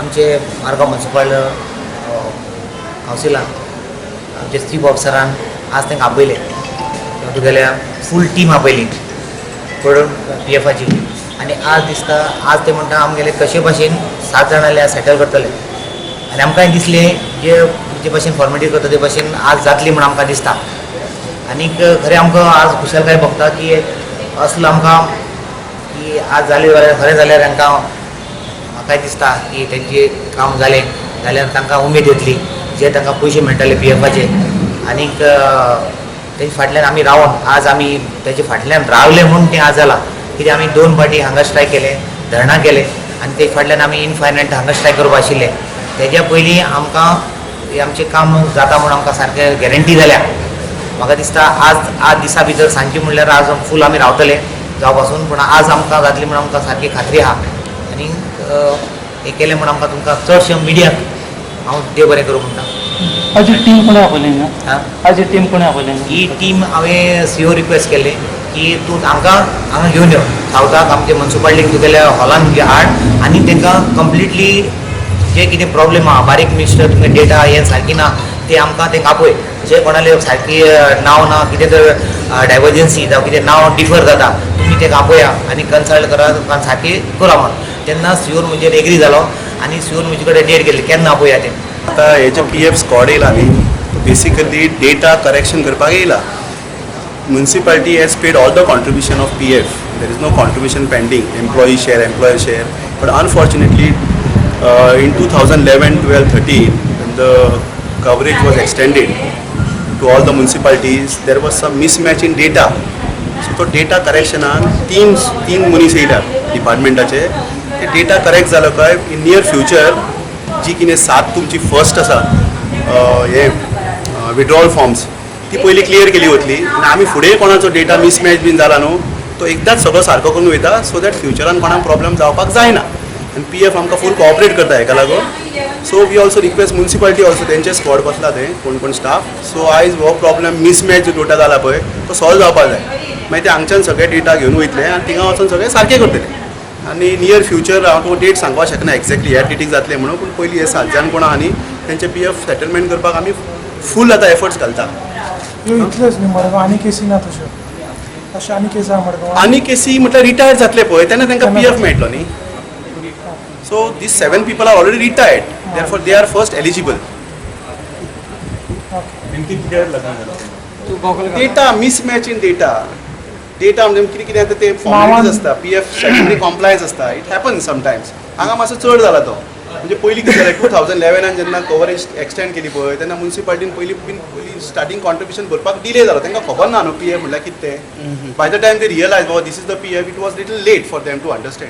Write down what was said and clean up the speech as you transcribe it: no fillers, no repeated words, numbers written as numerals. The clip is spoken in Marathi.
आमचे मारगांव म्युनिसिपल कावन्सिलान आमचे चीफ ऑफिसरान आज तांकां आपयले तुगेल्या फूल टीम आपयली पळोवन PFची आनी आज दिसता आज ते म्हणटा आमगेले कशे भाशेन 7 जाणां सेटल करतले आनी आमकांय दिसलें जे भाशेन फॉर्मेलिटी करता ते भाशेन आज जातली म्हण आमकां दिसता आनीक खरें आमकां आज खुशालकाय भोगता की असलो आमकां की आज जालें जाल्यार खरें जाल्यार तांकां म्हाकाय दिसता की तेंचें काम जालें जाल्यार तांकां उमेद येतली जे तांकां पयशे मेळटले PFचे आनीक तेजे फाटल्यान आमी रावन आज आमी तेजे फाटल्यान रावले म्हणून तें आज जालां कित्याक आमी 2 फावटी हांगा स्ट्रायक केले धरणां केले आनी ते फाटल्यान आमी इनफायनायट हांगा स्ट्रायक करपा आशिल्ले तेज्या पयलीं आमकां आमचें काम जाता म्हणून आमकां सारकें गॅरंटी जाल्या म्हाका दिसता आज दिसा भितर सांजचे म्हणल्यार आज फूल आमी रावतले जावं पासून पूण आज आमकां जातली म्हणून आमकां सारकी खात्री आहा आनी हें केलें म्हणून आमकां तुमकां चडशे मिडियाक हांव देव बरें करूं म्हणटा हाजी टीम कोणी आपयली हाजी टीम कोणी आपयली ही टीम हांवें CO रिक्वेस्ट केल्ली की तूं आमकां हांगा घेवन यो सावथाक आमचे म्युनिसिपालिटीक तुगेल्या हॉलान हाड आनी तांकां कंप्लिटली जे कितें प्रॉब्लेम आहा बारीक मिस्टर तुमगे डेटा हें सारकी ना ते आमकां तांकां आपय जे कोणाले सारकी नांव ना कितें तर डायवर्जन्सी जावं कितें नांव डिफर जाता तुमी ताका आपया आनी कन्सल्ट करा तुमकां सारकी करा म्हण तेन्ना CO म्हजेर एग्री जालो आनी CO म्हजे कडेन डेट गेली केन्ना आपया तें आता हेजे PF स्क्वॉड येयला न्ही बेसिकली डेटा करेक्शन करपाक येयला municipality has paid all the contribution of PF there is no contribution pending employee share but unfortunately in 2011, 12, 13 when the coverage was extended to all the municipalities there was some mismatch in data so to data correction तीन मनीस येयल्या डिपार्टमेंटाचे ते डेटा करेक्ट जालो काय इन नियर फ्युचर जी कितें 7 तुमची फर्स्ट आसा हे विड्रॉवल फॉर्म्स ती पयली क्लियर केली वतली आनी आमी फुडें कोणाचो डेटा मिसमॅच बीन जाला न्हू तो एकदाच सगळो सारको करून वयता सो दॅट फ्युचरान कोणाक प्रॉब्लम जावपाक जायना आनी PF आमकां फूल कोऑपरेट करता हेका लागून so we also request municipality also तेंचे स्क्वॉड बसला ते कोण स्टाफ सो आयज हो प्रॉब्लेम मिसमॅच जो डेटा जाला पळय तो सॉल्व जावपाक जाय मागीर ते हांगच्यान सगळे डेटा घेवन वयतले आनी थिंगा वचून सगळे सारके करतले आनी नियर फ्युचर हांव तो डेट सांगपाक शकना एक्झॅक्टली ह्या डेटीक जातले म्हणून पूण पयलीं हे 7 जाण कोण आहा न्ही तेंचे PF सेटलमेंट करपाक आमी फूल आतां एफर्ट्स घालता इतलेंच न्ही मडगांव आनी केसी ना तश्यो अशें आनी केसी आहा मडगांव आनी केसी म्हटल्यार रिटायर्ड जातले पळय तेन्ना तांकां PF मेळटलो न्ही So these 7 people are already retired. Therefore, they are first eligible. Data mismatch in data. Data म्हणजे कितें कितें आतां ते फॉर्मेलिटीज आसता PF स्टॅट्युटरी कॉम्प्लायन्स आसता इट हॅपन्स समटायम्स हांगा मातसो चड जाला तो म्हणजे पयलीं कितें जालें 2011 जेन्ना कवरेज एक्सटेंड केली पळय तेन्ना म्युनिसिपालिटीन पयलीं स्टार्टींग कॉन्ट्रिब्युशन भरपाक डिले जालो तांकां खबर ना न्हू PF म्हणल्यार कितें तें by the time they realise बाबा this is the PF it was little late for them to understand